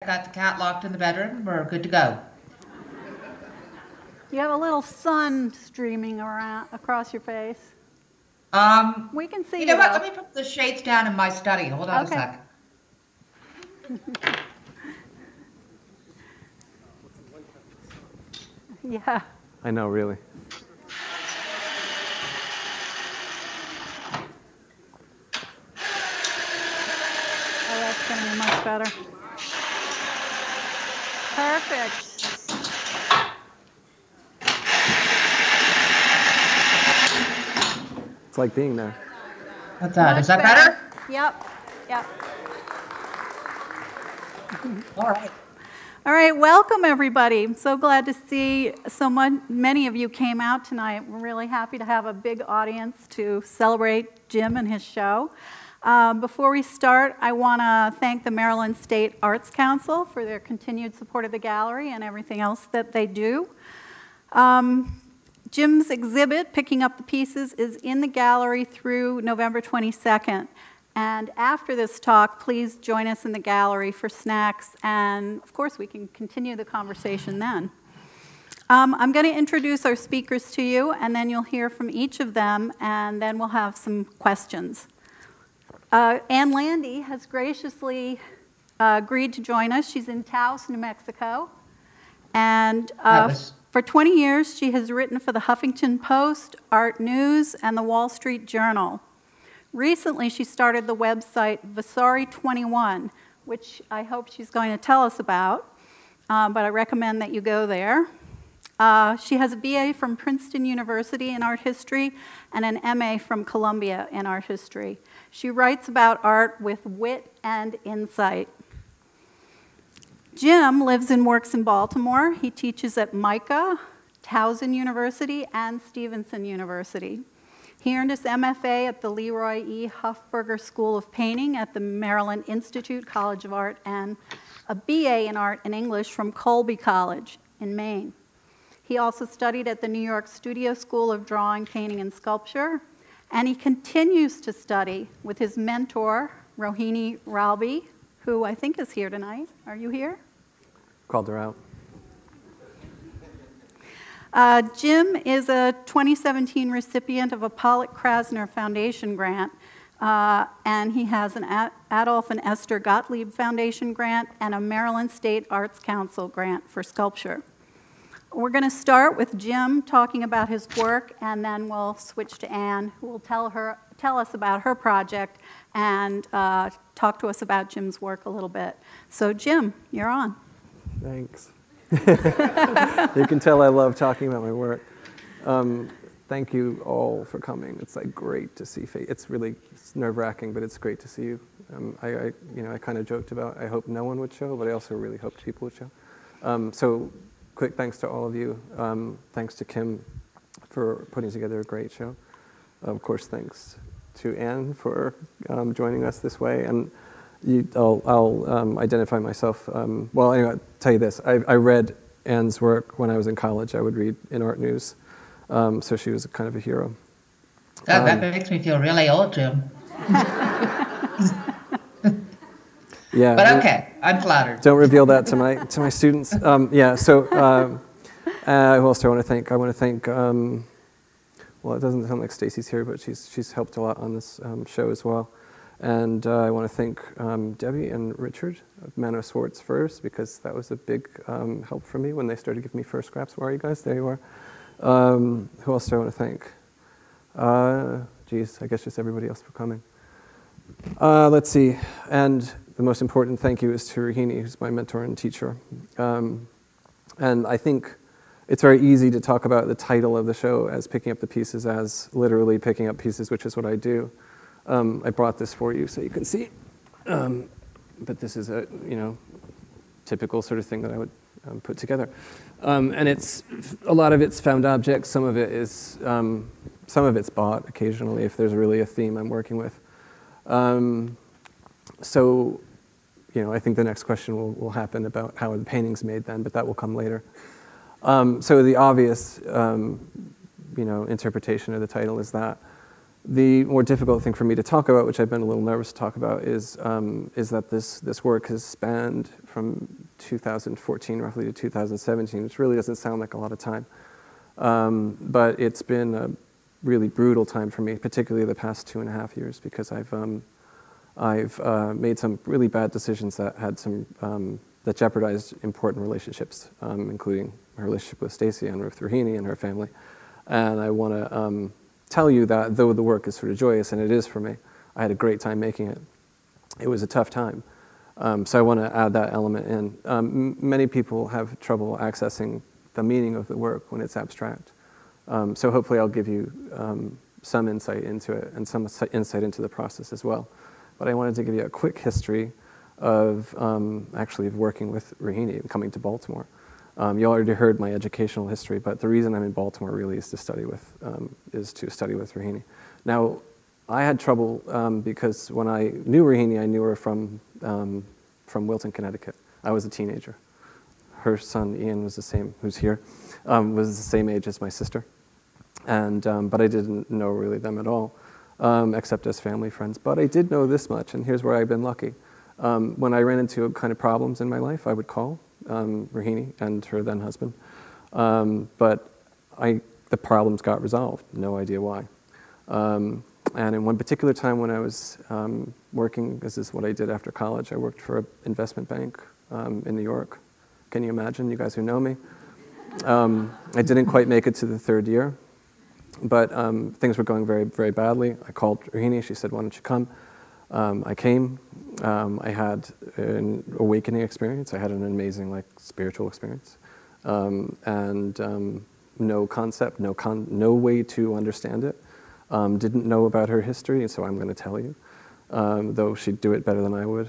got the cat locked in the bedroom. We're good to go. You have a little sun streaming around across your face. We can see you know you what? though. Let me put the shades down in my study. Hold on a sec. Yeah. I know, really. Oh, that's going to be much better. Perfect. It's like being there. What's that? Is that better? Yep. Yep. All right. All right, welcome everybody. I'm so glad to see many of you came out tonight. We're really happy to have a big audience to celebrate Jim and his show. Before we start, I want to thank the Maryland State Arts Council for their continued support of the gallery and everything else that they do. Jim's exhibit, Picking Up the Pieces, is in the gallery through November 22nd. And after this talk, please join us in the gallery for snacks, and of course we can continue the conversation then. I'm going to introduce our speakers to you, and then you'll hear from each of them, and then we'll have some questions. Ann Landi has graciously agreed to join us. She's in Taos, New Mexico, and for 20 years she has written for the Huffington Post, Art News, and the Wall Street Journal. Recently, she started the website Vasari21, which I hope she's going to tell us about, but I recommend that you go there. She has a BA from Princeton University in art history and an MA from Columbia in art history. She writes about art with wit and insight. Jim lives and works in Baltimore. He teaches at MICA, Towson University, and Stevenson University. He earned his MFA at the Leroy E. Hofberger School of Painting at the Maryland Institute College of Art and a BA in Art and English from Colby College in Maine. He also studied at the New York Studio School of Drawing, Painting, and Sculpture, and he continues to study with his mentor, Rohini Ralbi, who I think is here tonight. Are you here? Called her out. Jim is a 2017 recipient of a Pollock Krasner Foundation grant, and he has an Adolph and Esther Gottlieb Foundation grant and a Maryland State Arts Council grant for sculpture. We're going to start with Jim talking about his work, and then we'll switch to Ann, who will tell us about her project and talk to us about Jim's work a little bit. So Jim, you're on. Thanks. You can tell I love talking about my work. Thank you all for coming. It's like great to see. It's nerve-wracking, but it's great to see you. I kind of joked about I hope no one would show, but I also really hoped people would show. So quick thanks to all of you. Thanks to Kim for putting together a great show. Of course, thanks to Ann for joining us this way. And I'll identify myself. Well, anyway, I'll tell you this. I read Ann's work when I was in college. I would read in Art News. So she was kind of a hero. That makes me feel really old, Jim. Yeah. But okay, I'm flattered. Don't reveal that to my students. Yeah. So who else do I want to thank? I want to thank. Well, it doesn't sound like Stacy's here, but she's helped a lot on this show as well. And I want to thank Debbie and Richard of McManus Swartz first, because that was a big help for me when they started giving me first scraps. Where are you guys? There you are. Who else do I want to thank? Geez, I guess just everybody else for coming. Let's see. And the most important thank you is to Rohini, who's my mentor and teacher. And I think it's very easy to talk about the title of the show as Picking Up the Pieces, as literally picking up pieces, which is what I do. I brought this for you so you can see. But this is a typical sort of thing that I would put together. And it's a lot of it's found objects. Some of it's bought occasionally if there's really a theme I'm working with. So, I think the next question will happen about how are the paintings made then, but that will come later. So the obvious, interpretation of the title is that. The more difficult thing for me to talk about, which I've been a little nervous to talk about, is that this work has spanned from 2014 roughly to 2017, which really doesn't sound like a lot of time. But it's been a really brutal time for me, particularly the past 2.5 years, because I've made some really bad decisions that had that jeopardized important relationships, including my relationship with Stacy and with Rahini and her family. And I want to tell you that though the work is sort of joyous, and it is for me, I had a great time making it. It was a tough time. So I want to add that element in. Many people have trouble accessing the meaning of the work when it's abstract. So hopefully I'll give you some insight into it and some insight into the process as well. But I wanted to give you a quick history of actually of working with Rahini and coming to Baltimore. You already heard my educational history, but the reason I'm in Baltimore really is to study with Rahini. Now, I had trouble because when I knew Rahini, I knew her from Wilton, Connecticut. I was a teenager. Her son Ian was the same, who's here, was the same age as my sister, and but I didn't know really them at all, except as family friends. But I did know this much, and here's where I've been lucky. When I ran into kind of problems in my life, I would call Rahini and her then husband, but the problems got resolved. No idea why. And in one particular time when I was working, this is what I did after college, I worked for an investment bank in New York. Can you imagine, you guys who know me? I didn't quite make it to the 3rd year, but things were going very, very badly. I called Rahini, she said, why don't you come? I came, I had an awakening experience, I had an amazing spiritual experience, and no concept, no way to understand it. Didn't know about her history, and so I'm going to tell you, though she'd do it better than I would.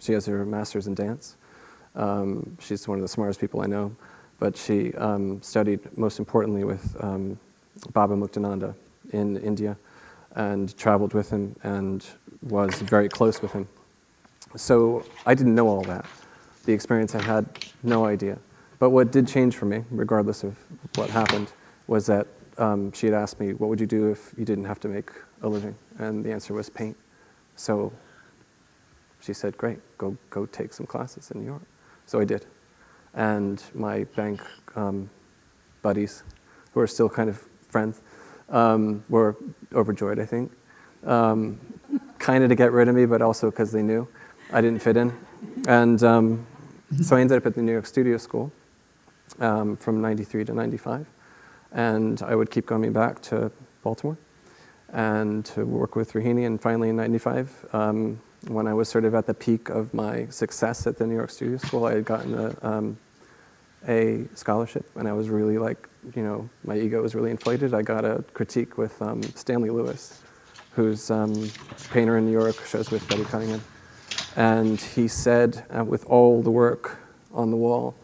She has her master's in dance. She's one of the smartest people I know, but she studied most importantly with Baba Muktananda in India and traveled with him and was very close with him. So I didn't know all that. The experience I had, no idea. But what did change for me, regardless of what happened, was that she had asked me, what would you do if you didn't have to make a living? And the answer was paint. So she said, great, go take some classes in New York. So I did. And my bank buddies, who are still kind of friends, were overjoyed, I think. Kind of to get rid of me, but also because they knew I didn't fit in. And so I ended up at the New York Studio School from 93 to 95. And I would keep coming back to Baltimore and to work with Rahini. And finally in 95, when I was sort of at the peak of my success at the New York Studio School, I had gotten a scholarship, and I was really my ego was really inflated. I got a critique with Stanley Lewis, who's a painter in New York, shows with Betty Cunningham. And he said, with all the work on the wall,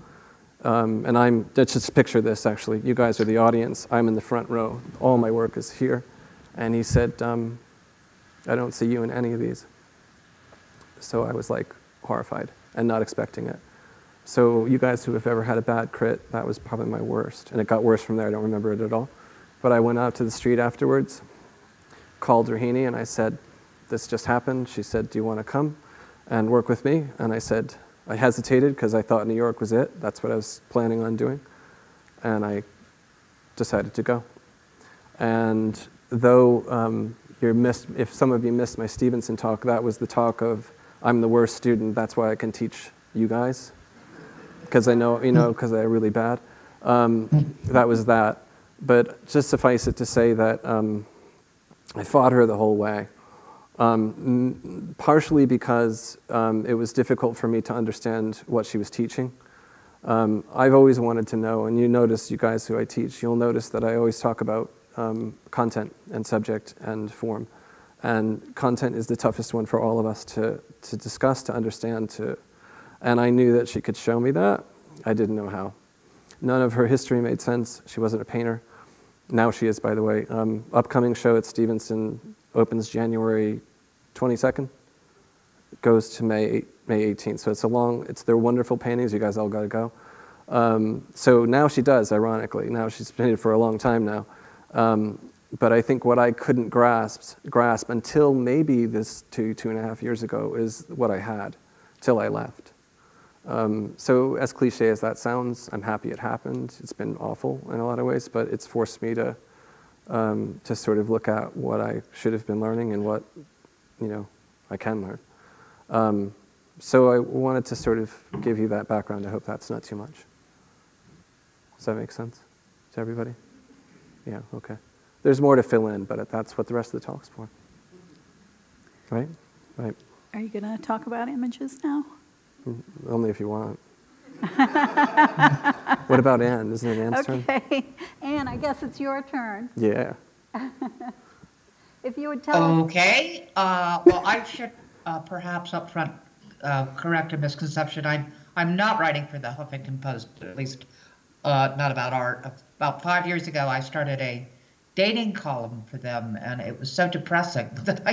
and let's just picture this actually, you guys are the audience, I'm in the front row, all my work is here. And he said, I don't see you in any of these. So I was horrified and not expecting it. So you guys who have ever had a bad crit, that was probably my worst. And it got worse from there, I don't remember it at all. But I went out to the street afterwards, called Rahini, and I said, this just happened. She said, do you want to come and work with me? And I said, I hesitated because I thought New York was it. That's what I was planning on doing. And I decided to go. And though if some of you missed my Stevenson talk, that was the talk of, I'm the worst student, that's why I can teach you guys. Because I know, because they're really bad. That was that. But just suffice it to say that I fought her the whole way. Partially because it was difficult for me to understand what she was teaching. I've always wanted to know, and you notice, you guys who I teach, you'll notice that I always talk about content and subject and form. And content is the toughest one for all of us to discuss, to understand, and I knew that she could show me that. I didn't know how. None of her history made sense. She wasn't a painter. Now she is, by the way. Upcoming show at Stevenson opens January 22nd, goes to May 18th. So they're wonderful paintings. You guys all got to go. So now she does, ironically. Now she's painted for a long time now. But I think what I couldn't grasp until maybe this 2.5 years ago is what I had till I left. So as cliche as that sounds, I'm happy it happened. It's been awful in a lot of ways, but it's forced me to sort of look at what I should have been learning and what, I can learn. So I wanted to sort of give you that background. I hope that's not too much. Does that make sense to everybody? Yeah, okay. There's more to fill in, but that's what the rest of the talk's for. Right? Right. Are you going to talk about images now? Only if you want. What about Ann? Isn't it Ann's turn? Okay. Ann, I guess it's your turn. Yeah. If you would tell us. Okay. Well, I should perhaps up front correct a misconception. I'm not writing for the Huffington Post, at least not about art. About 5 years ago, I started a dating column for them, and it was so depressing that I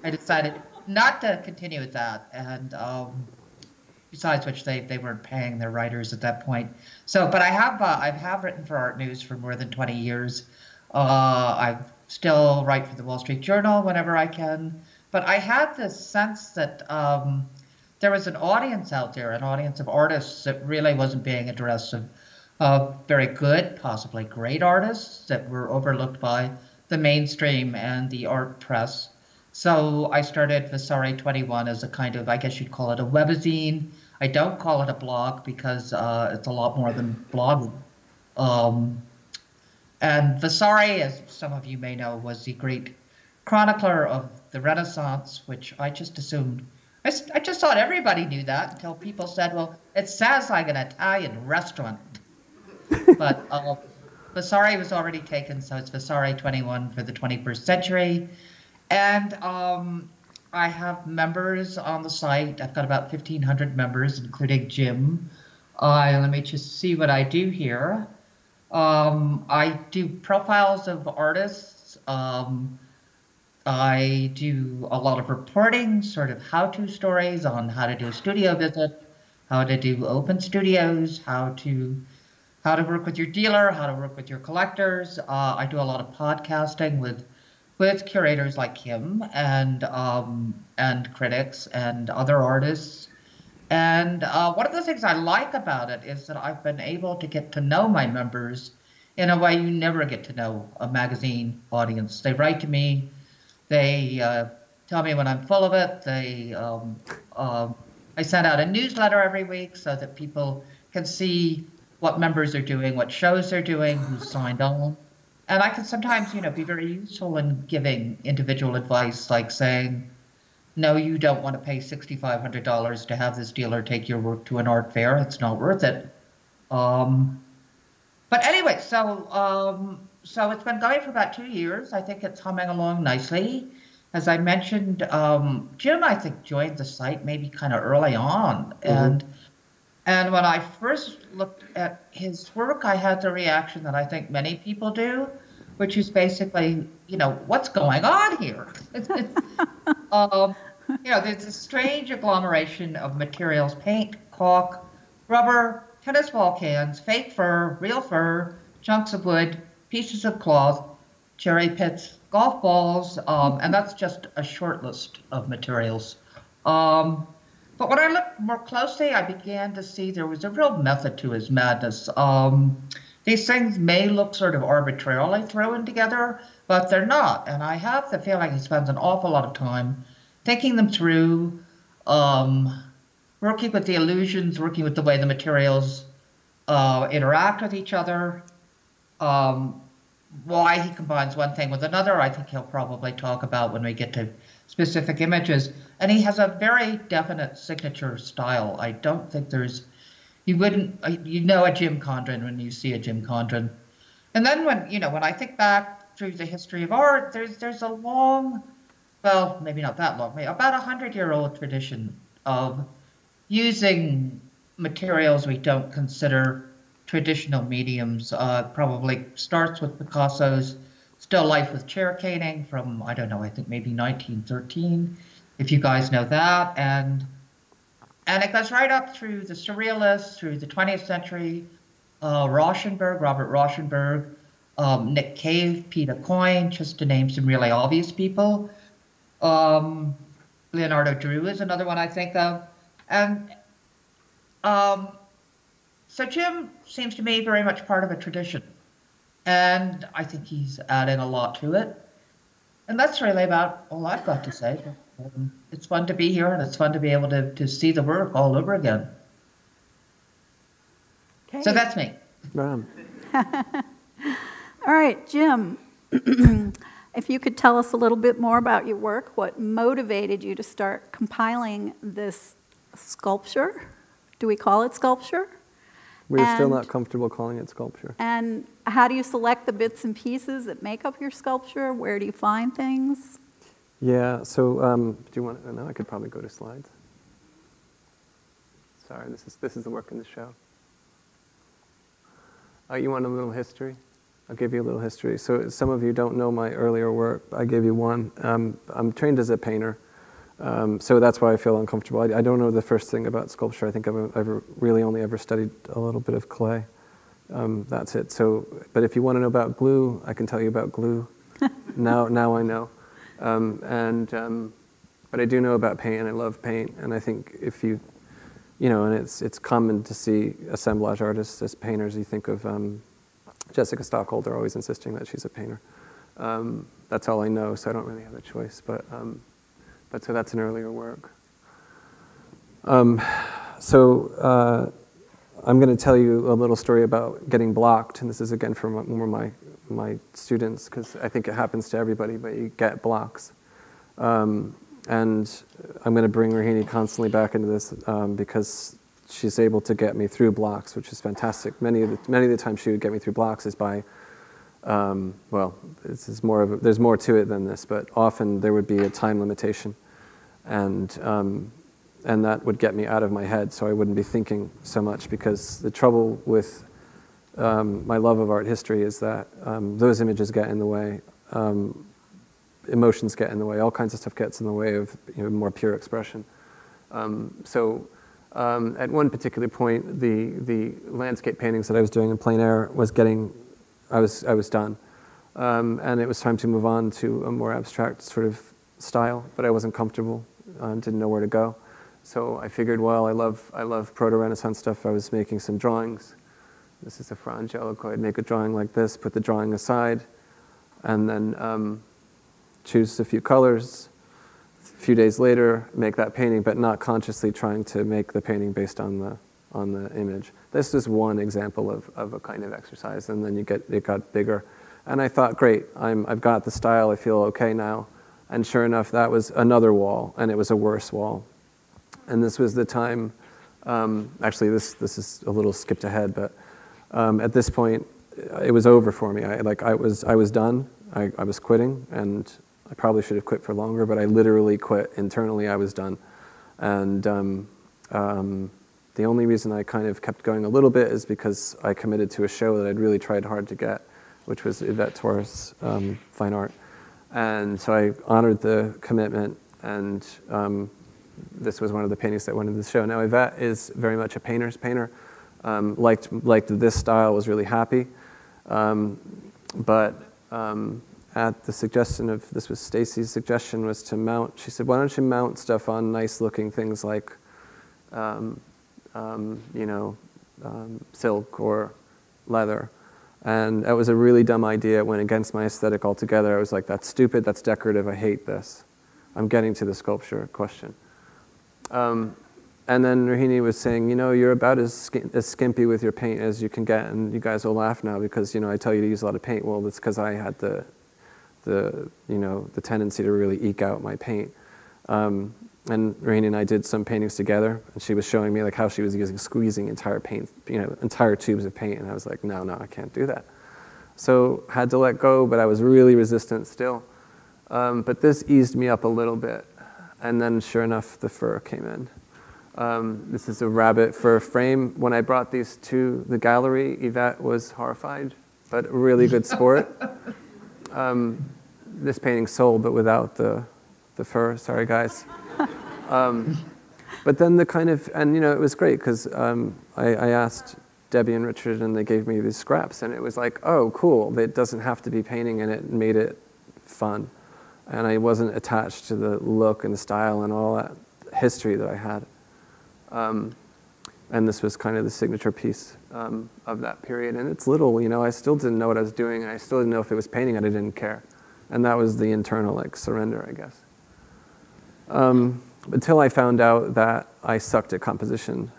decided not to continue with that. And besides which, they weren't paying their writers at that point. So, but I have written for Art News for more than 20 years. I still write for the Wall Street Journal whenever I can. But I had this sense that there was an audience out there, an audience of artists that really wasn't being addressed, of very good, possibly great artists that were overlooked by the mainstream and the art press. So I started Vasari 21 as a kind of, I guess you'd call it a webzine. I don't call it a blog because it's a lot more than blogging. And Vasari, as some of you may know, was the great chronicler of the Renaissance, which I just assumed, I just thought everybody knew that until people said, well, it sounds like an Italian restaurant. But Vasari was already taken, so it's Vasari 21 for the 21st century. And I have members on the site. I've got about 1,500 members, including Jim. Let me just see what I do here. I do profiles of artists. I do a lot of reporting, sort of how-to stories on how to do a studio visit, how to do open studios, how to work with your dealer, how to work with your collectors. I do a lot of podcasting with curators like him and critics and other artists. And one of the things I like about it is that I've been able to get to know my members in a way you never get to know a magazine audience. They write to me. They tell me when I'm full of it. I send out a newsletter every week so that people can see what members are doing, what shows they're doing, who's signed on. And I can sometimes, be very useful in giving individual advice, like saying, no, you don't want to pay $6,500 to have this dealer take your work to an art fair. It's not worth it. But anyway, so it's been going for about 2 years. I think it's humming along nicely. As I mentioned, Jim, I think, joined the site maybe kind of early on. Mm-hmm. And when I first looked at his work, I had the reaction that I think many people do, which is basically, what's going on here? There's a strange agglomeration of materials: paint, caulk, rubber, tennis ball cans, fake fur, real fur, chunks of wood, pieces of cloth, cherry pits, golf balls, and that's just a short list of materials. But when I looked more closely, I began to see there was a real method to his madness. These things may look sort of arbitrarily thrown together, but they're not. And I have the feeling he spends an awful lot of time thinking them through, working with the illusions, working with the way the materials interact with each other. Why he combines one thing with another, I think he'll probably talk about when we get to specific images. And he has a very definite signature style. I don't think you know a Jim Condron when you see a Jim Condron. And then when I think back through the history of art, there's a long, well, maybe not that long, maybe about 100-year-old tradition of using materials we don't consider traditional mediums. Probably starts with Picasso's still life with chair caning from, I don't know, I think maybe 1913, if you guys know that. And it goes right up through the Surrealists, through the 20th century, Robert Rauschenberg, Nick Cave, Peter Coyne, just to name some really obvious people. Leonardo Drew is another one I think of. And so Jim seems to me very much part of a tradition. And I think he's adding a lot to it. And that's really about all I've got to say. It's fun to be here, and it's fun to be able to see the work all over again. Okay. So that's me. All right, Jim, if you could tell us a little bit more about your work, what motivated you to start compiling this sculpture? Do we call it sculpture? We're still not comfortable calling it sculpture. And how do you select the bits and pieces that make up your sculpture? Where do you find things? Yeah, so do you want, no, I could probably go to slides. Sorry, this is the work in the show. You want a little history? I'll give you a little history. So some of you don't know my earlier work. I gave you one. I'm trained as a painter, so that's why I feel uncomfortable. I don't know the first thing about sculpture. I think I've really only ever studied a little bit of clay. That's it. So, but if you want to know about glue, I can tell you about glue. Now I know. But I do know about paint, and I love paint. And I think if you know, and it's common to see assemblage artists as painters. You think of Jessica Stockholder always insisting that she's a painter. That's all I know, so I don't really have a choice. But so that's an earlier work. So I'm going to tell you a little story about getting blocked, and this is again from one of my students, because I think it happens to everybody, but you get blocks. And I'm going to bring Rahini constantly back into this because she's able to get me through blocks, which is fantastic. Many of the times she would get me through blocks is by, well, this is more of there's more to it than this, but often there would be a time limitation, and that would get me out of my head, so I wouldn't be thinking so much, because the trouble with my love of art history is that those images get in the way. Emotions get in the way, all kinds of stuff gets in the way of more pure expression. At one particular point, the landscape paintings that I was doing in plein air was I was done. And it was time to move on to a more abstract sort of style, but I wasn't comfortable, didn't know where to go. So I figured, well, I love Proto-Renaissance stuff. I was making some drawings. This is a Fra Angelico. I'd make a drawing like this, put the drawing aside, and then choose a few colors. A few days later, make that painting, but not consciously trying to make the painting based on the image. This is one example of a kind of exercise, and then it got bigger. And I thought, great, I've got the style, I feel okay now. And sure enough, that was another wall, and it was a worse wall. And this was the time, actually this is a little skipped ahead, but at this point, it was over for me. I was done, I was quitting, and I probably should have quit for longer, but I literally quit internally. I was done. And the only reason I kind of kept going a little bit is because I committed to a show that I'd really tried hard to get, which was Yvette Torres' Fine Art. And so I honored the commitment, and this was one of the paintings that went into the show. Now, Yvette is very much a painter's painter. Liked this style, was really happy. But at the suggestion of, this was Stacy's suggestion, was to mount, she said, why don't you mount stuff on nice looking things like, silk or leather. And that was a really dumb idea. It went against my aesthetic altogether. I was like, that's stupid, that's decorative, I hate this. I'm getting to the sculpture question. And then Rahini was saying, you're about as skimpy with your paint as you can get, and you guys will laugh now because, I tell you to use a lot of paint. Well, that's because I had the tendency to really eke out my paint. And Rahini and I did some paintings together, and she was showing me like how she was squeezing entire paint, entire tubes of paint, and I was like, no, I can't do that. So had to let go, but I was really resistant still. But this eased me up a little bit, and then sure enough, the fur came in. This is a rabbit fur frame. When I brought these to the gallery, Yvette was horrified, but a really good sport. This painting sold, but without the fur. Sorry, guys. But then the kind of, and it was great because I asked Debbie and Richard, and they gave me these scraps, and it was like, oh, cool. It doesn't have to be painting, and it made it fun. And I wasn't attached to the look and the style and all that history that I had. And this was kind of the signature piece of that period. And it's little, you know, I still didn't know what I was doing, and I still didn't know if it was painting, and I didn't care. And that was the internal, like, surrender, I guess. Until I found out that I sucked at composition.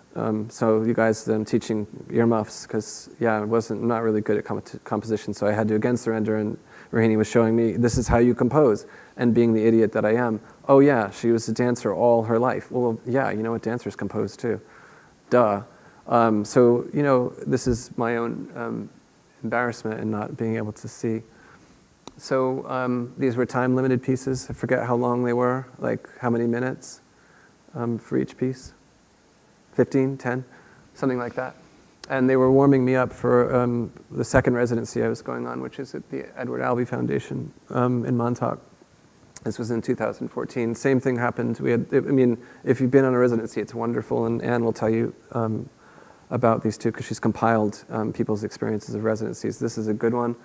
So you guys, I'm teaching earmuffs, because, yeah, I'm not really good at composition, so I had to again surrender, and Rahini was showing me, this is how you compose. And being the idiot that I am, oh yeah, she was a dancer all her life. Well, yeah, you know what, dancers compose too. Duh. So, you know, this is my own embarrassment in not being able to see. So these were time-limited pieces. I forget how long they were, like how many minutes for each piece. 15, 10, something like that. And they were warming me up for the second residency I was going on, which is at the Edward Albee Foundation in Montauk. This was in 2014. Same thing happened. I mean, if you've been on a residency, it's wonderful, and Ann will tell you about these two, because she's compiled people's experiences of residencies. This is a good one.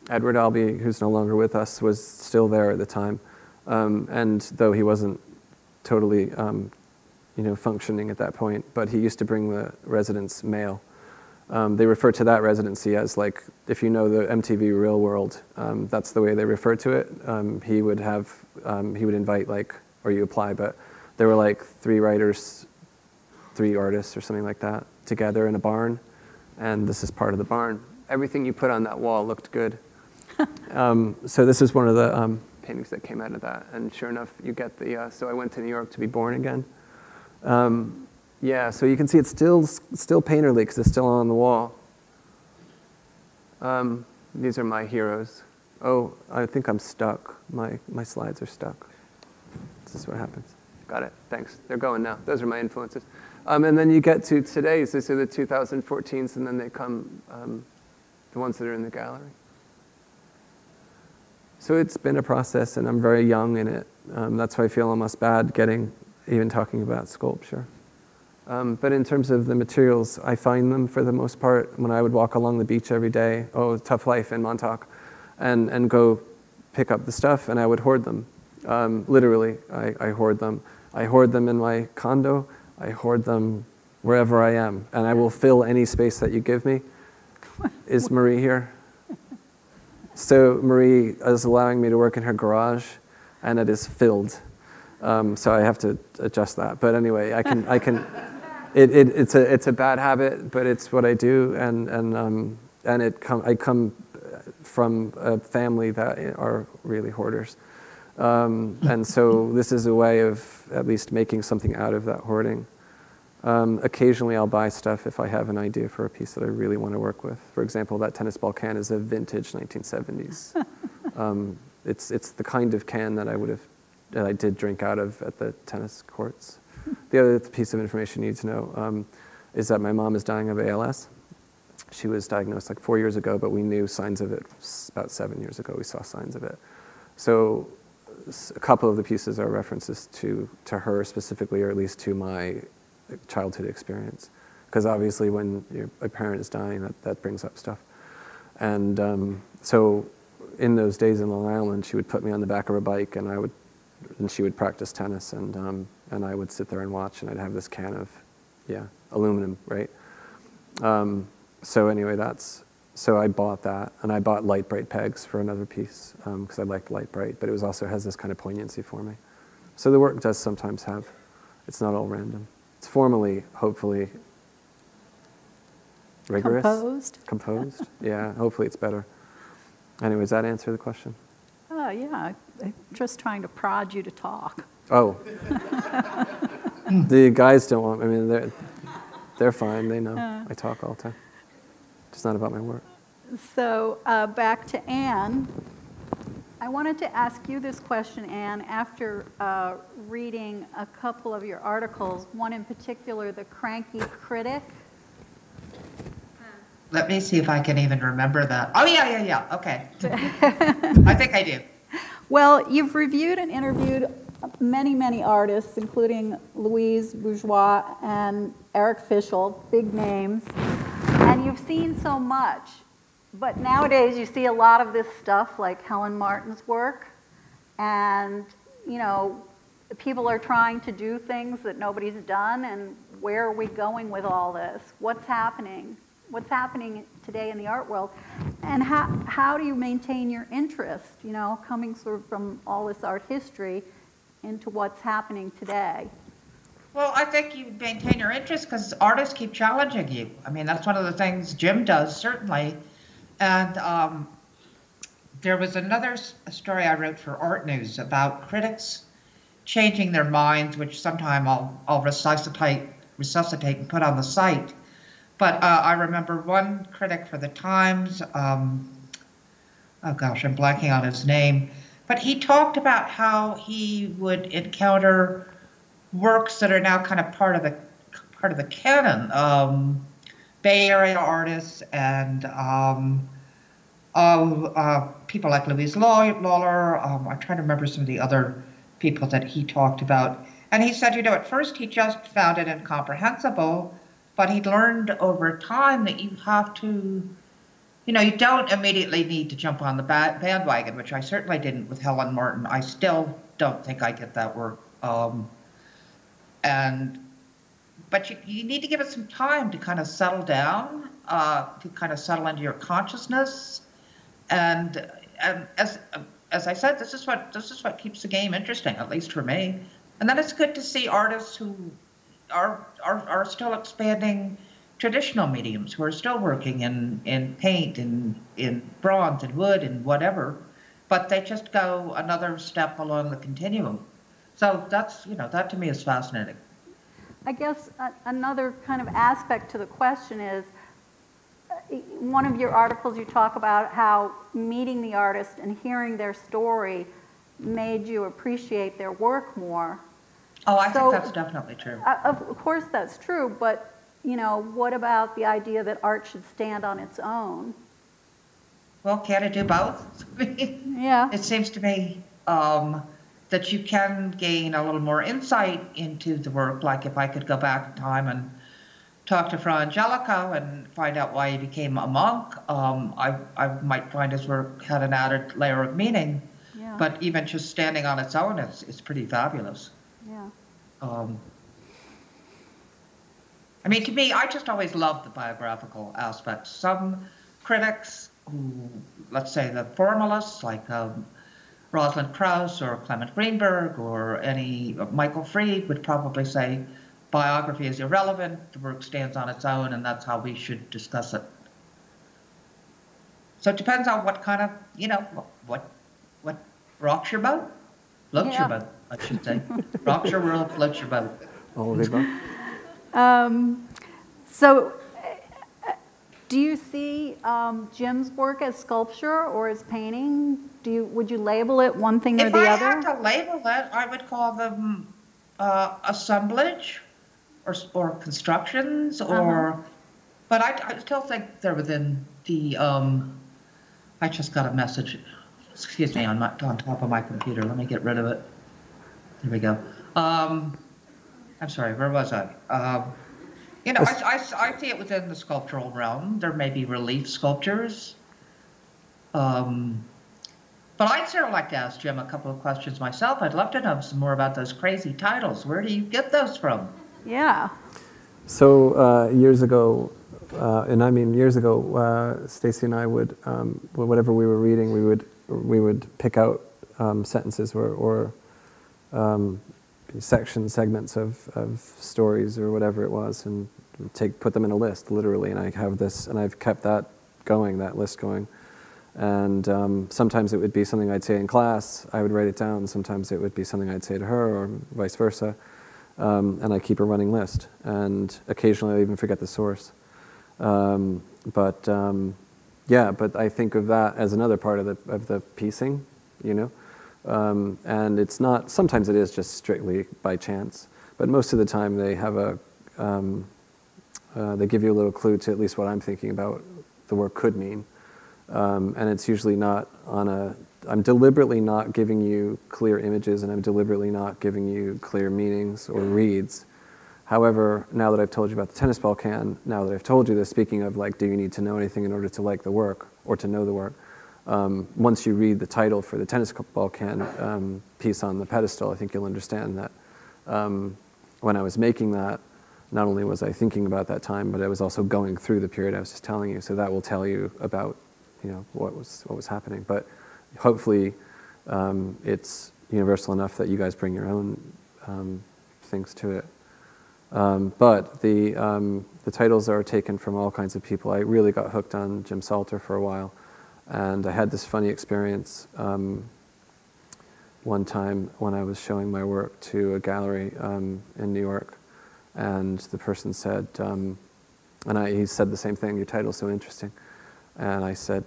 Edward Albee, who's no longer with us, was still there at the time, and though he wasn't totally functioning at that point, but he used to bring the residents mail. They refer to that residency as, like, if you know the MTV Real World, that's the way they refer to it. He would invite, like, or you apply, but there were like 3 writers, 3 artists or something like that together in a barn, and this is part of the barn. Everything you put on that wall looked good. So this is one of the paintings that came out of that, and sure enough, you get the, so I went to New York to be born again. Yeah, so you can see it's still painterly because it's still on the wall. These are my heroes. Oh, I think I'm stuck. My slides are stuck. This is what happens. Got it, thanks. They're going now. Those are my influences. And then you get to today's. These are the 2014s, and then they come, the ones that are in the gallery. So it's been a process, and I'm very young in it. That's why I feel almost bad even talking about sculpture. But in terms of the materials, I find them for the most part when I would walk along the beach every day, tough life in Montauk, and go pick up the stuff, and I would hoard them. Literally, I hoard them. I hoard them in my condo. I hoard them wherever I am, and I will fill any space that you give me. Is Marie here? So Marie is allowing me to work in her garage, and it is filled. So I have to adjust that. But anyway, I can. It's a bad habit, but it's what I do, and I come from a family that are really hoarders, and so this is a way of at least making something out of that hoarding. Occasionally, I'll buy stuff if I have an idea for a piece that I really want to work with. For example, that tennis ball can is a vintage 1970s. It's the kind of can that I did drink out of at the tennis courts. The other piece of information you need to know is that my mom is dying of ALS. She was diagnosed like 4 years ago, but we knew signs of it about 7 years ago. We saw signs of it. So a couple of the pieces are references to her specifically, or at least to my childhood experience. Because obviously when a parent is dying, that brings up stuff. And so in those days in Long Island, she would put me on the back of her bike, and she would practice tennis, and I would sit there and watch, and I'd have this can of, aluminum, right? So anyway, so I bought that, and I bought light bright pegs for another piece, because I liked light bright, but it also has this kind of poignancy for me. So the work does sometimes it's not all random. It's formally, hopefully, rigorous. Composed, yeah, hopefully it's better. Anyway, does that answer the question? Yeah, I'm just trying to prod you to talk. Oh. The guys don't want, they're fine, they know. I talk all the time. It's not about my work. So back to Ann. I wanted to ask you this question, Ann, after reading a couple of your articles, one in particular, The Cranky Critic. Let me see if I can even remember that. Oh, yeah, okay. I think I do. Well, you've reviewed and interviewed many, many artists, including Louise Bourgeois and Eric Fischel, big names, and you've seen so much. But nowadays, you see a lot of this stuff, like Helen Martin's work, and, you know, people are trying to do things that nobody's done, and where are we going with all this? What's happening? What's happening today in the art world? And how do you maintain your interest, you know, coming sort of from all this art history into what's happening today? Well, I think you maintain your interest because artists keep challenging you. I mean, that's one of the things Jim does, certainly. And there was another story I wrote for Art News about critics changing their minds, which sometime I'll resuscitate and put on the site. But I remember one critic for the Times, oh gosh, I'm blanking on his name, but he talked about how he would encounter works that are now kind of part of the canon, Bay Area artists and people like Louise Lawler. I'm trying to remember some of the other people that he talked about. And he said, you know, at first he just found it incomprehensible, but he learned over time that you have to, you know, you don't immediately need to jump on the bandwagon, which I certainly didn't with Helen Martin. I still don't think I get that work. But you need to give it some time to kind of settle down, to kind of settle into your consciousness. And as I said, this is what keeps the game interesting, at least for me. And then it's good to see artists who are still expanding traditional mediums, who are still working in paint and in bronze and wood and whatever, but they just go another step along the continuum. So that's, you know, that to me is fascinating. I guess another kind of aspect to the question is, one of your articles you talk about how meeting the artist and hearing their story made you appreciate their work more. Oh, I think that's definitely true. Of course that's true, but, you know, what about the idea that art should stand on its own? Well, can it do both? Yeah. It seems to me that you can gain a little more insight into the work, like if I could go back in time and talk to Fra Angelico and find out why he became a monk, I might find his work had an added layer of meaning. Yeah. But even just standing on its own, it's pretty fabulous. Yeah. I mean, to me, I just always loved the biographical aspects. Some critics who, let's say the formalists, like Rosalind Krauss or Clement Greenberg or Michael Fried, would probably say biography is irrelevant, the work stands on its own, and that's how we should discuss it. So it depends on what kind of, you know, what rocks your boat? Floats your boat, I should say. Rocks your world, floats your boat. All of the above. So do you see Jim's work as sculpture or as painting? Would you label it one thing or the other? If I had to label it, I would call them assemblage or constructions, but I still think they're within the, I just got a message, excuse me, on top of my computer. Let me get rid of it. There we go. I'm sorry, where was I? You know, I see it within the sculptural realm. There may be relief sculptures. But I'd sort of like to ask Jim a couple of questions myself. I'd love to know some more about those crazy titles. Where do you get those from? Yeah. So years ago, and I mean years ago, Stacy and I would, whatever we were reading, we would pick out sentences or segments of stories or whatever it was, and put them in a list, literally. And I have this, and I've kept that list going. And sometimes it would be something I'd say in class, I would write it down. Sometimes it would be something I'd say to her, or vice versa. And I keep a running list. And occasionally I even forget the source. But I think of that as another part of the piecing, you know. And it's not, sometimes it is just strictly by chance. But most of the time they have they give you a little clue to at least what I'm thinking about the work could mean. And it's usually not on I'm deliberately not giving you clear images, and I'm deliberately not giving you clear meanings or reads. However, now that I've told you about the tennis ball can, now that I've told you this, speaking of like, do you need to know anything in order to like the work or to know the work? Once you read the title for the tennis ball can piece on the pedestal, I think you'll understand that when I was making that, not only was I thinking about that time, but I was also going through the period I was just telling you. So that will tell you about, what was happening. But hopefully, it's universal enough that you guys bring your own things to it. But the titles are taken from all kinds of people. I really got hooked on Jim Salter for a while, and I had this funny experience one time when I was showing my work to a gallery in New York, and the person said, he said the same thing, your title's so interesting. And I said,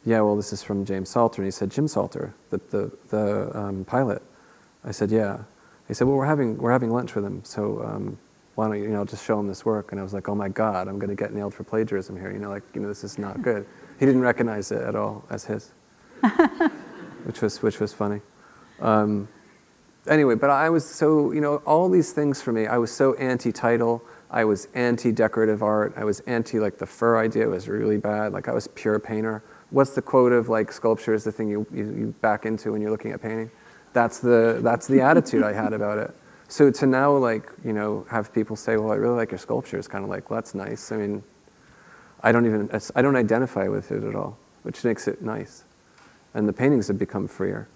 yeah, well, this is from James Salter. And he said, Jim Salter, the pilot. I said, yeah. He said, well, we're having lunch with him, so why don't you, just show him this work? And I was like, oh my God, I'm going to get nailed for plagiarism here. This is not good. He didn't recognize it at all as his, which was funny. Anyway, but I was so, all these things for me, I was so anti-title. I was anti-decorative art. I was anti, the fur idea was really bad. I was pure painter. What's the quote of, sculpture is the thing you back into when you're looking at painting? That's the attitude I had about it. So to now, have people say, well, I really like your sculpture, it's kind of like, well, that's nice. I mean, I don't identify with it at all, which makes it nice. And the paintings have become freer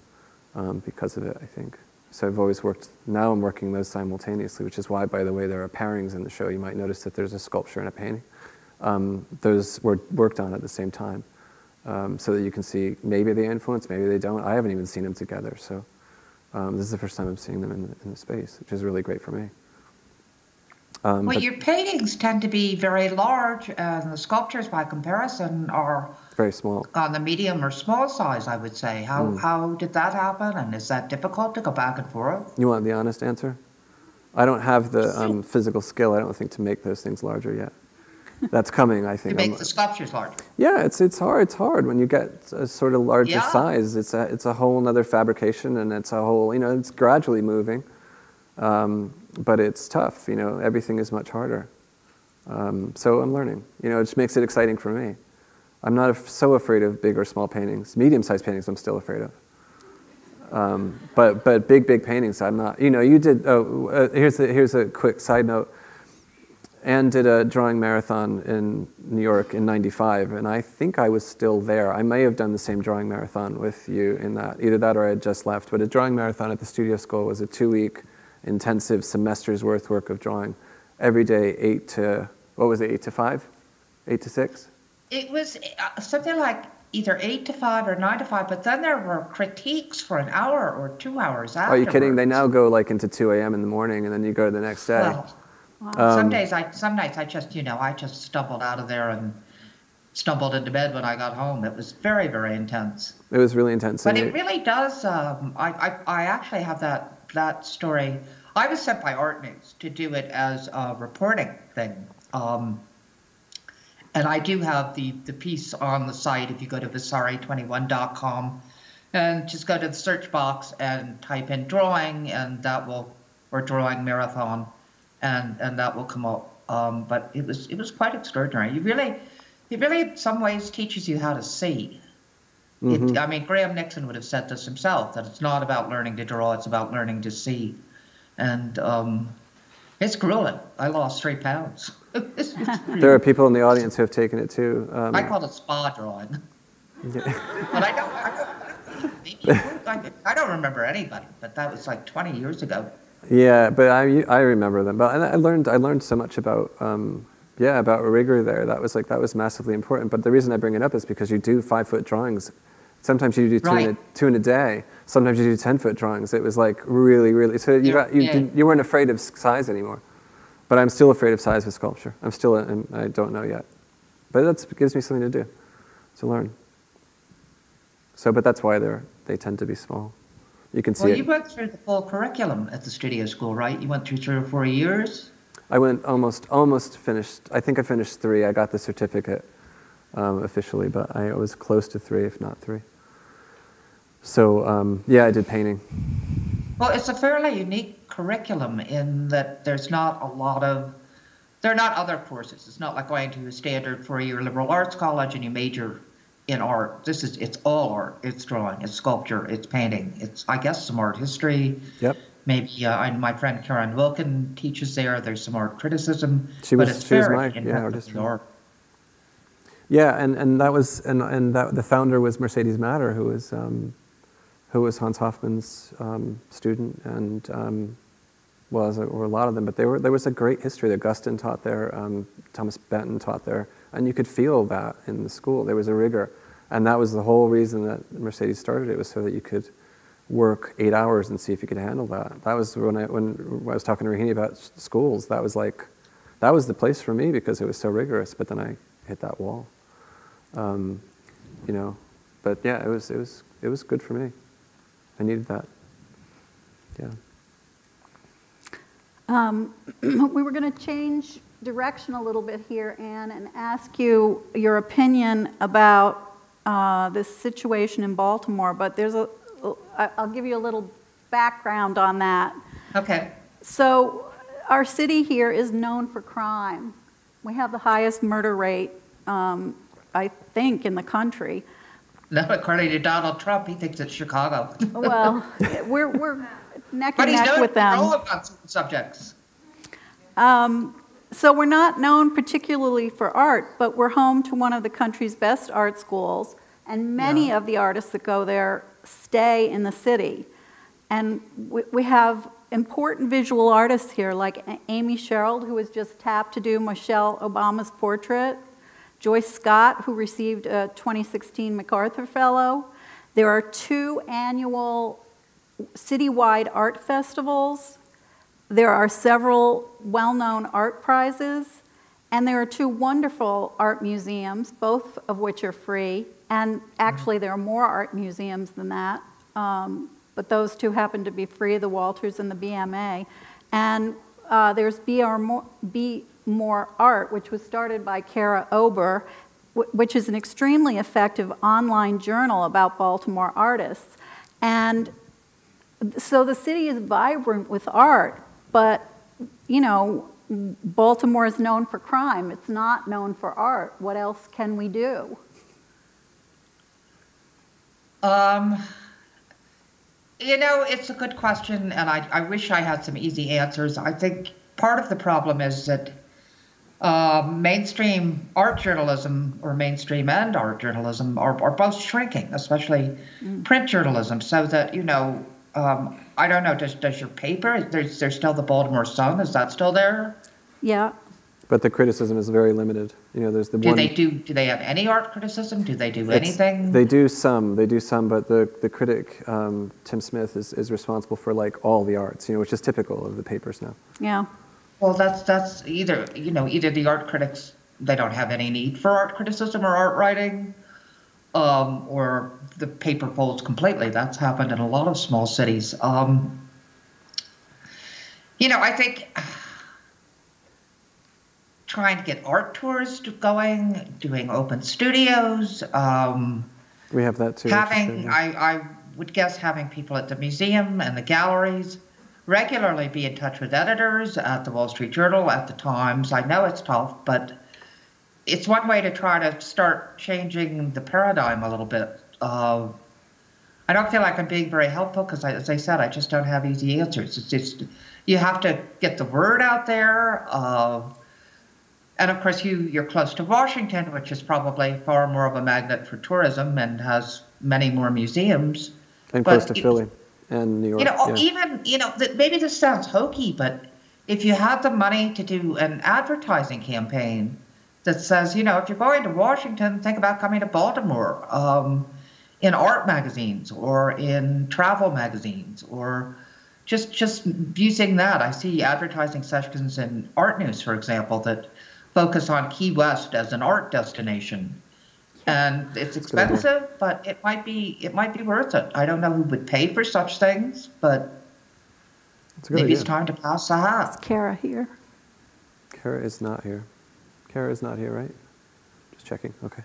because of it, I think. So I've always now I'm working those simultaneously, which is why, by the way, there are pairings in the show. You might notice that there's a sculpture and a painting. Those were worked on at the same time, so that you can see maybe they influence, maybe they don't. I haven't even seen them together, so this is the first time I'm seeing them in the space, which is really great for me. Well, your paintings tend to be very large, and the sculptures, by comparison, are very small. On the medium or small size, I would say. How did that happen, and is that difficult to go back and forth? You want the honest answer? I don't have the physical skill, I don't think, to make those things larger yet. That's coming, I think. To make the sculptures larger? Yeah, it's hard. It's hard when you get a sort of larger size. It's a whole other fabrication, and it's a whole, it's gradually moving. But it's tough, everything is much harder. So I'm learning, it just makes it exciting for me. I'm not so afraid of big or small paintings. Medium-sized paintings I'm still afraid of. But big paintings I'm not. You did, here's a quick side note. Ann did a drawing marathon in New York in '95, and I think I was still there. I may have done the same drawing marathon with you in that. Either that or I had just left. But a drawing marathon at the studio school was a 2-week intensive semester's worth of drawing. Every day, 8 to 5? 8 to 6? It was something like either 8 to 5 or 9 to 5, but then there were critiques for an hour or 2 hours afterwards. Are you kidding? They now go into 2 a.m. in the morning, and then you go the next day. Well, some nights I just, I just stumbled out of there and stumbled into bed when I got home. It was very, very intense. It was really intense. But it really does, I actually have that story. I was sent by Art News to do it as a reporting thing. And I do have the piece on the site. If you go to vasari21.com and just go to the search box and type in drawing, and or drawing marathon, and that will come up. But it was quite extraordinary. It really in some ways teaches you how to see. Mm-hmm. Graham Nixon would have said this himself, that it's not about learning to draw, it's about learning to see. And it's grueling. I lost 3 pounds. There are people in the audience who have taken it too. I call it spa drawing. Yeah. But I don't remember anybody, but that was 20 years ago. Yeah, but I remember them. But I learned so much about about rigor there. That was massively important. But the reason I bring it up is because you do 5-foot drawings. Sometimes you do two in a day. Sometimes you do 10-foot drawings. It was really, really. So you weren't afraid of size anymore. But I'm still afraid of size with sculpture. I don't know yet. But that gives me something to do, to learn. So, but that's why they tend to be small. You can see it. Well, you went through the full curriculum at the studio school, right? You went through 3 or 4 years? I went almost finished. I think I finished 3. I got the certificate officially, but I was close to 3, if not 3. So yeah, I did painting. Well, it's a fairly unique curriculum in that there are not other courses. It's not like going to a standard four-year liberal arts college and you major in art. It's all art. It's drawing, it's sculpture, it's painting, it's, I guess, some art history. Yep. Maybe my friend Karen Wilkin teaches there. There's some art criticism, She but was it's my very art inherently art. Yeah, and that was the founder was Mercedes Matter, who was Hans Hofmann's student, and or a lot of them. But there was a great history. Augustine taught there, Thomas Benton taught there, and you could feel that in the school. There was a rigor, and that was the whole reason that Mercedes started it, was so that you could work 8 hours and see if you could handle that. That was when I was talking to Rahini about schools. That was the place for me because it was so rigorous. But then I hit that wall, you know. But yeah, it was good for me. I needed that. Yeah. We were going to change direction a little bit here, Ann, and ask you your opinion about this situation in Baltimore. But I'll give you a little background on that. Okay. So our city here is known for crime. We have the highest murder rate, I think, in the country. No, according to Donald Trump, he thinks it's Chicago. Well, we're neck But and he's neck known with them. for all of on certain subjects. So we're not known particularly for art, but we're home to one of the country's best art schools, and many of the artists that go there stay in the city. And we have important visual artists here, like Amy Sherald, who was just tapped to do Michelle Obama's portrait, Joyce Scott, who received a 2016 MacArthur Fellow. There are 2 annual citywide art festivals. There are several well-known art prizes, and there are 2 wonderful art museums, both of which are free. And actually, there are more art museums than that, but those 2 happen to be free, the Walters and the BMA. And there's Be More Art, which was started by Kara Ober, which is an extremely effective online journal about Baltimore artists. And so the city is vibrant with art, but, you know, Baltimore is known for crime. It's not known for art. What else can we do? You know, it's a good question, and I wish I had some easy answers. I think part of the problem is that mainstream art journalism, or mainstream and art journalism, are both shrinking, especially print journalism, so that, you know, I don't know, does your paper, there's still the Baltimore Sun, is that still there? Yeah. But the criticism is very limited. You know, there's the do they have any art criticism? Do they do anything? They do some, but the critic, Tim Smith, is responsible for like all the arts, you know, which is typical of the papers now. Yeah. Well, that's either the art critics, they don't have any need for art criticism or art writing, or the paper folds completely. That's happened in a lot of small cities. You know, I think trying to get art tours going, doing open studios. We have that too. I would guess having people at the museum and the galleries, regularly be in touch with editors at the Wall Street Journal, at the Times. I know it's tough, but it's one way to try to start changing the paradigm a little bit. I don't feel like I'm being very helpful because, as I said, I just don't have easy answers. It's just, you have to get the word out there. And of course, you're close to Washington, which is probably far more of a magnet for tourism and has many more museums. And close to Philly and New York. You know, even, you know, maybe this sounds hokey, but if you had the money to do an advertising campaign that says, you know, if you're going to Washington, think about coming to Baltimore, in art magazines or in travel magazines, or just using that. I see advertising sessions in Art News, for example, that focus on Key West as an art destination. And it's expensive, but it might be worth it. I don't know who would pay for such things, but maybe it's time to pass the hat. Is Kara here? Kara is not here. Kara is not here, right? Just checking. Okay.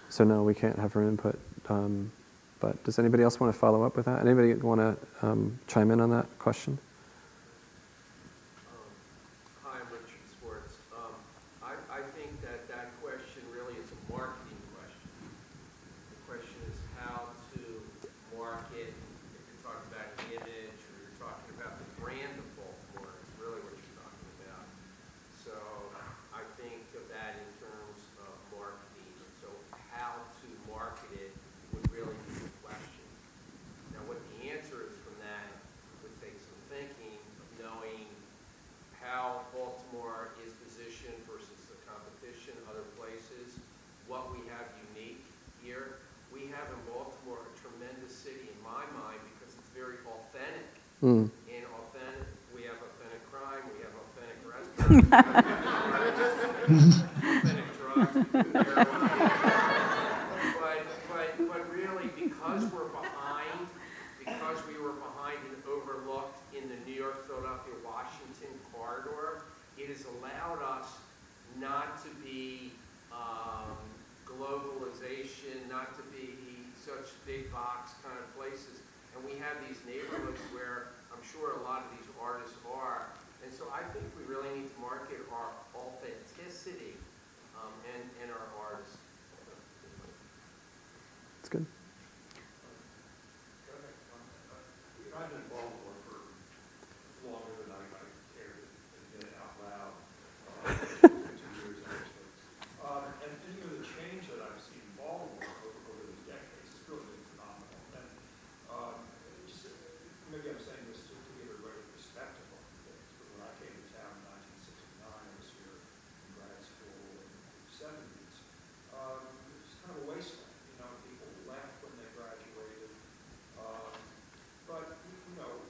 So no, we can't have her input. But does anybody else want to follow up with that? Anybody want to chime in on that question? Hi, I'm Richard Swartz. I think that question really is a marketing question. The question is how to market, if you're talking about an image or you're talking about the brand of Baltimore, it's really what you're talking about. So I think of that in terms of marketing. So how to market it would really be the question. Now what the answer is from that would take some thinking of knowing how Baltimore is positioned versus the competition, other places, what we have unique here. We have in Baltimore a tremendous city in my mind because it's very authentic. Mm. And authentic, we have authentic crime, we have authentic restaurants, authentic drugs, but really because we're behind, because we were behind and overlooked in the New York, Philadelphia, Washington corridor, it has allowed us not to be globalization, not to be such big box kind of places. And we have these neighborhoods where I'm sure a lot of these artists are. And so I think we really need to market our authenticity and our artists. It's good. I've been in Baltimore for longer than I care to admit it out loud. 2 years actually. And you know, the change that I've seen in Baltimore over these decades has really been phenomenal. And just, maybe I'm saying this to give everybody perspective on things, but when I came to town in 1969, I was here in grad school in the 70s. It was kind of a wasteland. You know, people left when they graduated. But, you know,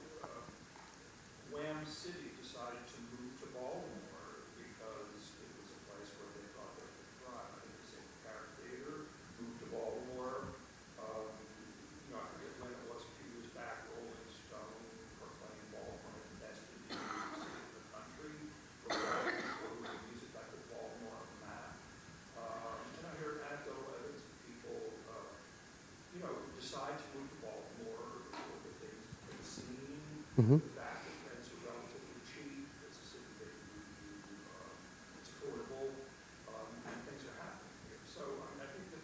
Wham City decided to move to Baltimore because it was a place where they thought they could thrive. I think the St. Parent Theater moved to Baltimore. You know, I forget when it was, a few years back, Rolling Stone proclaimed Baltimore the best music city in the country. For the music that put Baltimore on the map. And I hear anecdotal evidence of people, you know, decide to move to Baltimore for the things they've seen, Mm-hmm. the fact that rents are relatively cheap, it's a city that it's affordable, and things are happening here. So I mean, I think that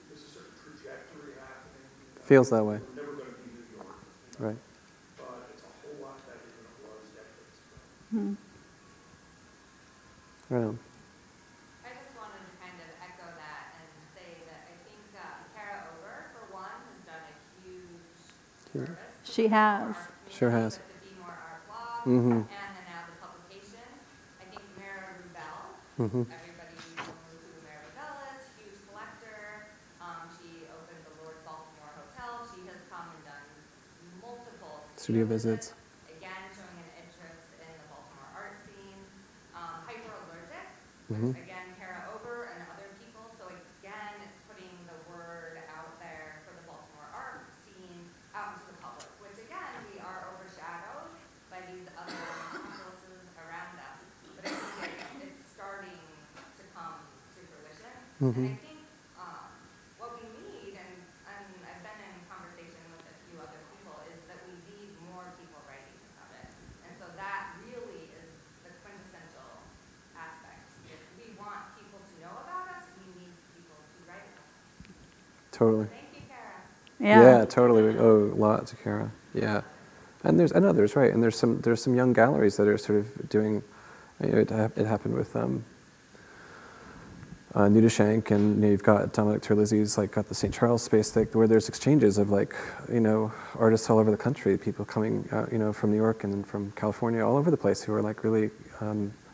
there's a certain trajectory happening. Feels that way. We're never going to be New York, you know, Right. but it's a whole lot better than it was decades ago. Hmm. Right on. I just wanted to kind of echo that and say that I think Kara Ober, for one, has done a huge Yeah. service. She has. Sure has. With the Be More Art blog, Mm-hmm. and then now the publication. I think Mara Rubel, Mm-hmm. everybody knows who Mara Rubel is, huge collector. She opened the Lord Baltimore Hotel. She has come and done multiple Studio visits. again, showing an interest in the Baltimore art scene. Hyperallergic, Mm-hmm. which again, Kara Ober and other people. So again, it's putting the word out there for the Baltimore art scene out into the public, which again, we are overshadowed by these other influences around us. But I think it's starting to come to fruition. Mm-hmm. And I think what we need, and I've been in conversation with a few other people, is that we need more people writing about it. And so that really is the quintessential aspect. If we want people to know about us, we need people to write about us. Totally. Thank you, Kara. Yeah, totally. We owe a lot to Kara. Yeah, and others, right? And there's some young galleries that are sort of doing. You know, it happened with Nita Shank, and you know, you've got Dominic Terlizzi's like got the St. Charles space thing where there's exchanges of like, you know, artists all over the country, people coming out, you know, from New York and from California, all over the place, who are like really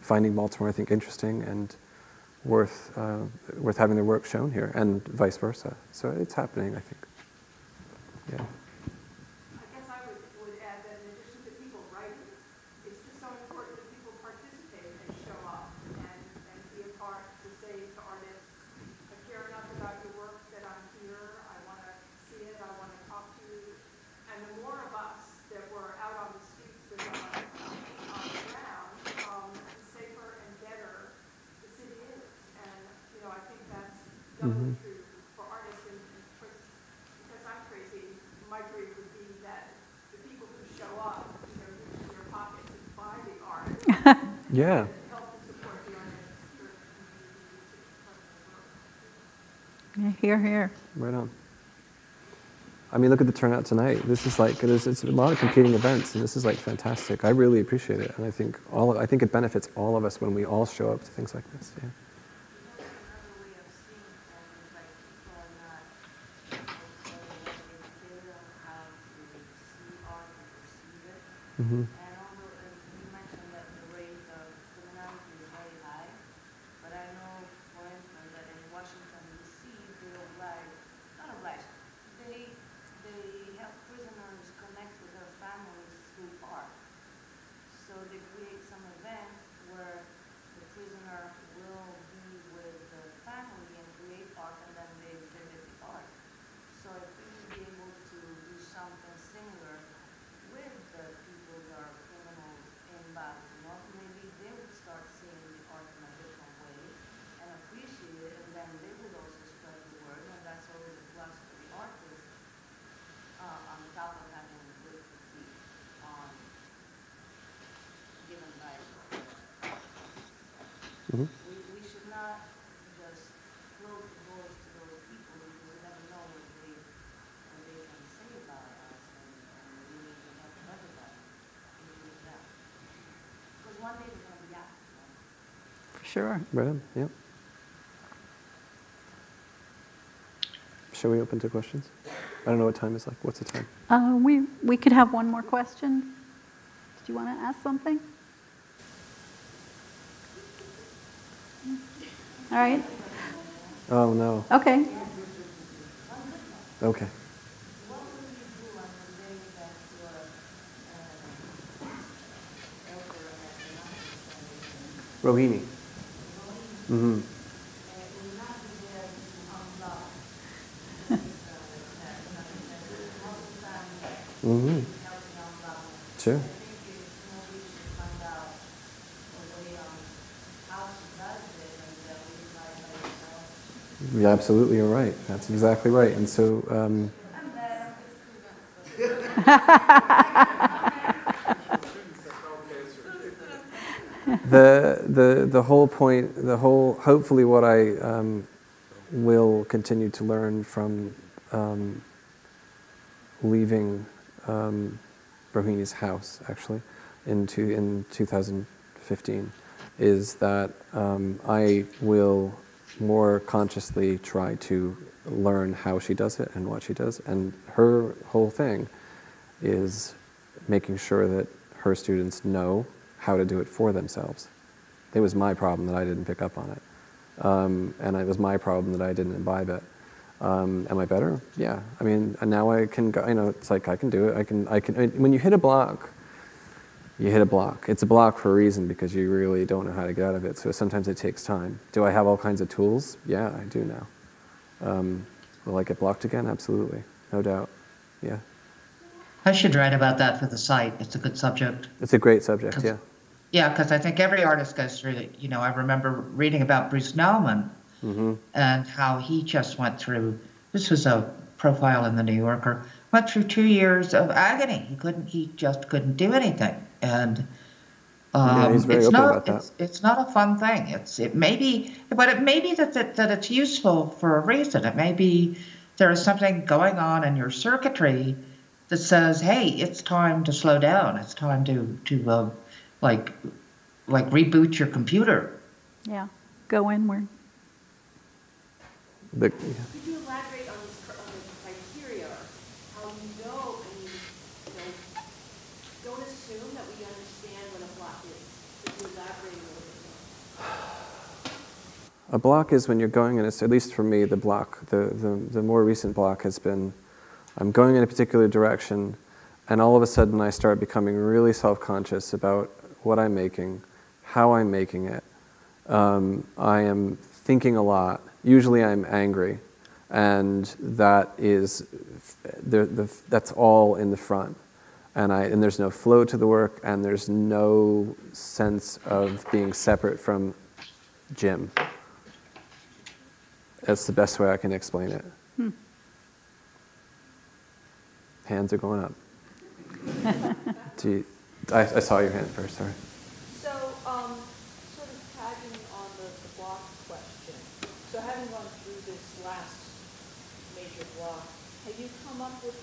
finding Baltimore, I think, interesting and worth having their work shown here, and vice versa. So it's happening, I think. Yeah. I guess I would add that in addition to people writing, it's just so important that people participate and show up and be a part to say to artists, I care enough about your work that I'm here, I want to see it, I want to talk to you. And the more of us that were out on the streets with us on the ground, the safer and better the city is. And, you know, I think that's doubly true for artists, and because I'm Yeah. help and support the artists for Yeah, Hear, hear. Right on. I mean, look at the turnout tonight. This is like, it's a lot of competing events, and this is like fantastic. I really appreciate it, and I think it benefits all of us when we all show up to things like this. Yeah. Another way of seeing things, like people are not educated on how to see art and perceive it. Mm-hmm. And although you mentioned that the rate of criminality is very high, but I know, for instance, that in Washington D.C. they not oblige, they help prisoners connect with their families through art. So they create some events where the prisoner will be with the family and create art, and then they exhibit the art. So if we would be able to do something similar with the people that are criminals in Baltimore, maybe they would start seeing the art in a different way and appreciate it, and then they would also spread the word, and that's always a plus for the artist, on top of having a good critique given by Mm-hmm. we should not just close the doors to those people, because we never know what they can say about us, and we need to help everybody, including them. Because one day they're going to be out, right? For sure. Right on. Yep. Shall we open to questions? I don't know what time is like. What's the time? We could have one more question. Did you want to ask something? All right. Oh no. Okay. Okay. What will you do on the day that your elder and Rohini. Mm-hmm. will not be there to unblock most of the time Mm-hmm. helping unblock? Sure. I think we should find out a way on how she does it, and that we decide by yourself. Yeah, absolutely, you're right. That's exactly right. And so, the whole point, hopefully what I will continue to learn from leaving Rohini's house, actually, in 2015, is that I will more consciously try to learn how she does it and what she does. And her whole thing is making sure that her students know how to do it for themselves. It was my problem that I didn't pick up on it. And it was my problem that I didn't imbibe it. Am I better? Yeah. I mean, now I can go, it's like I can do it. I can, when you hit a block, you hit a block. It's a block for a reason, because you really don't know how to get out of it. So sometimes it takes time. Do I have all kinds of tools? Yeah, I do now. Will I get blocked again? Absolutely. No doubt. Yeah. I should write about that for the site. It's a good subject. It's a great subject, yeah. Yeah, because I think every artist goes through it. I remember reading about Bruce Nauman and how he just went through, this was a profile in the New Yorker, went through 2 years of agony. He just couldn't do anything. And yeah, he's very open about that. It's not a fun thing. It may be that it's useful for a reason. It may be there is something going on in your circuitry that says, hey, it's time to slow down. It's time to like reboot your computer. Yeah. Go inward. Could you elaborate on the criteria, how you know, don't assume that we understand what a block is. Could you elaborate a little bit more? A block is when you're going in, at least for me, the block, the more recent block has been, I'm going in a particular direction, and all of a sudden I start becoming really self-conscious about what I'm making, how I'm making it. I am thinking a lot. Usually I'm angry, and that is, that's all in the front. And there's no flow to the work, and there's no sense of being separate from Jim. That's the best way I can explain it. Hands are going up. I saw your hand first, sorry. So, So having gone through this last major block, have you come up with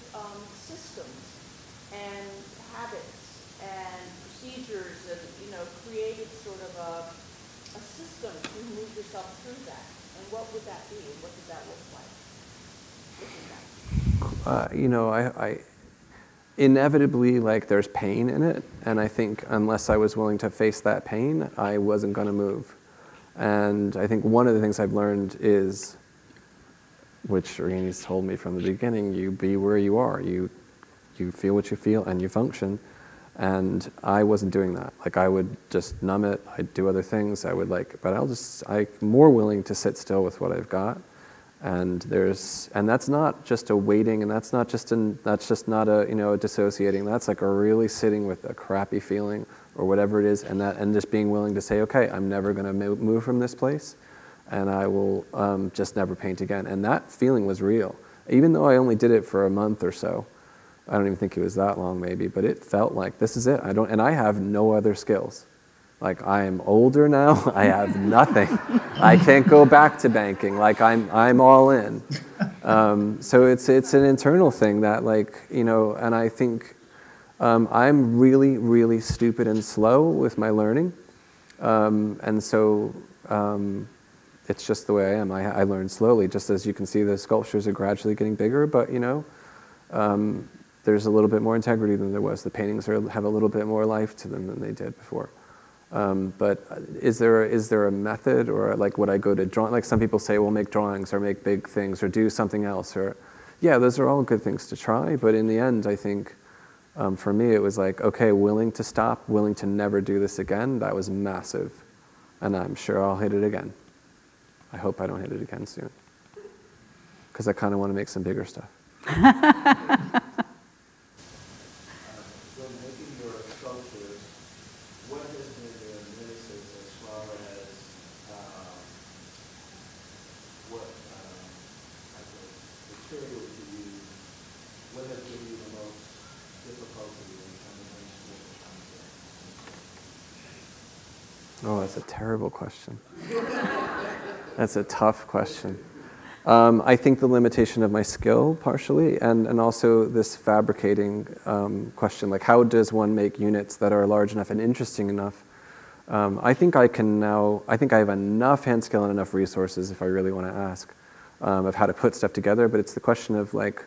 systems and habits and procedures and, created sort of a system to move yourself through that? And what would that be? And what does that look like? I inevitably, like, there's pain in it, and I think unless I was willing to face that pain, I wasn't going to move. And I think one of the things I've learned is, which Rainey's told me from the beginning, you be where you are. You feel what you feel, and you function. And I wasn't doing that. Like, I would just numb it. I'd do other things. I would but I'm more willing to sit still with what I've got. And that's not just a waiting, and that's not just a dissociating. That's like a really sitting with a crappy feeling or whatever it is, and just being willing to say, okay, I'm never going to move from this place, and I will just never paint again. And that feeling was real, even though I only did it for a month or so. I don't even think it was that long, maybe, but it felt like this is it. And I have no other skills. Like, I am older now. I have nothing. I can't go back to banking. Like, I'm all in. So it's an internal thing that, and I think I'm really, really stupid and slow with my learning. And so it's just the way I am. I learn slowly. Just as you can see, the sculptures are gradually getting bigger, but, there's a little bit more integrity than there was. The paintings have a little bit more life to them than they did before. But is there a method, or would I go to drawing? Like, some people say, well, make drawings or make big things or do something else. Or, yeah, those are all good things to try. But in the end, I think for me, it was like, okay, willing to stop, willing to never do this again. That was massive. And I'm sure I'll hit it again. I hope I don't hit it again soon. Because I kind of want to make some bigger stuff. Oh, that's a terrible question. That's a tough question. I think the limitation of my skill, partially, and also this fabricating question, like, how does one make units that are large enough and interesting enough? I think I have enough hand skill and enough resources, if I really want to ask, of how to put stuff together, but it's the question of, like,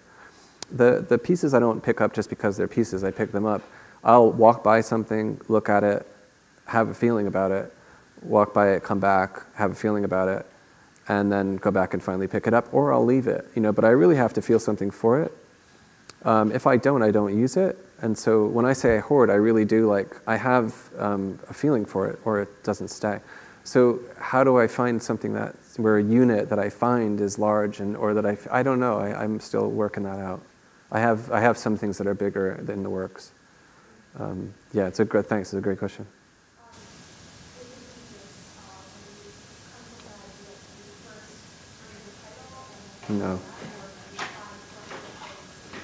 the pieces I don't pick up just because they're pieces, I pick them up. I'll walk by something, look at it, have a feeling about it, walk by it, come back, have a feeling about it, and then go back and finally pick it up, or I'll leave it, but I really have to feel something for it. If I don't use it. And so when I say I hoard, I really do, I have a feeling for it, or it doesn't stay. So how do I find something where a unit that I find is large, or that I don't know, I'm still working that out. I have some things that are bigger than the works. Yeah, thanks, it's a great question. No.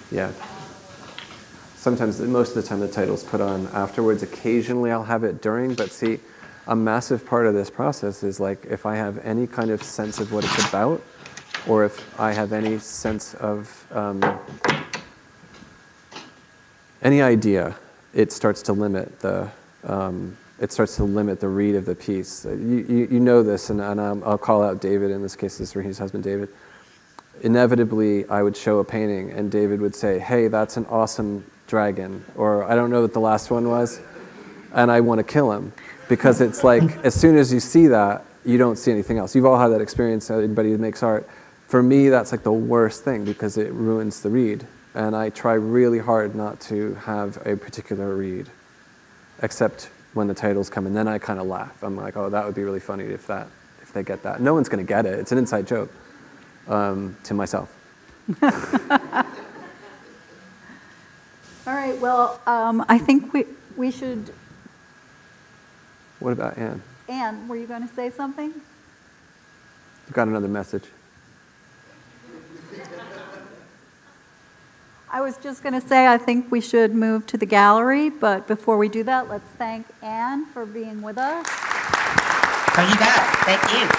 Yeah. Sometimes, most of the time, the title's put on afterwards. Occasionally, I'll have it during. But see, a massive part of this process is, like, if I have any kind of sense of what it's about, or if I have any sense of any idea, it starts to limit the read of the piece. You know this, and I'll call out David. In this case, this is Rainey's husband, David. Inevitably, I would show a painting, and David would say, hey, that's an awesome dragon, or I don't know what the last one was, and I want to kill him, because it's like, as soon as you see that, you don't see anything else. You've all had that experience, anybody who makes art. For me, that's like the worst thing, because it ruins the read, and I try really hard not to have a particular read, except when the titles come, and then I kind of laugh. I'm like, oh, that would be really funny if they get that. No one's going to get it. It's an inside joke. To myself. All right, well, I think we should... What about Ann? Ann, were you going to say something? I've got another message. I was just going to say I think we should move to the gallery, but before we do that, let's thank Ann for being with us. Oh, you got it. Thank you.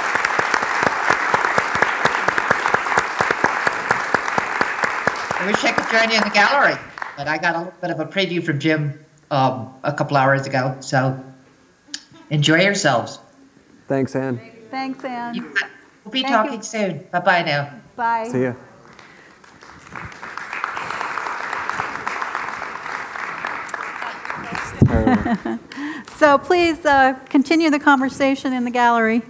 I wish I could join you in the gallery, but I got a little bit of a preview from Jim a couple hours ago. So enjoy yourselves. Thanks, Ann. Thanks, Ann. We'll be Thank talking you. soon. Bye-bye now. Bye. See ya. So please continue the conversation in the gallery.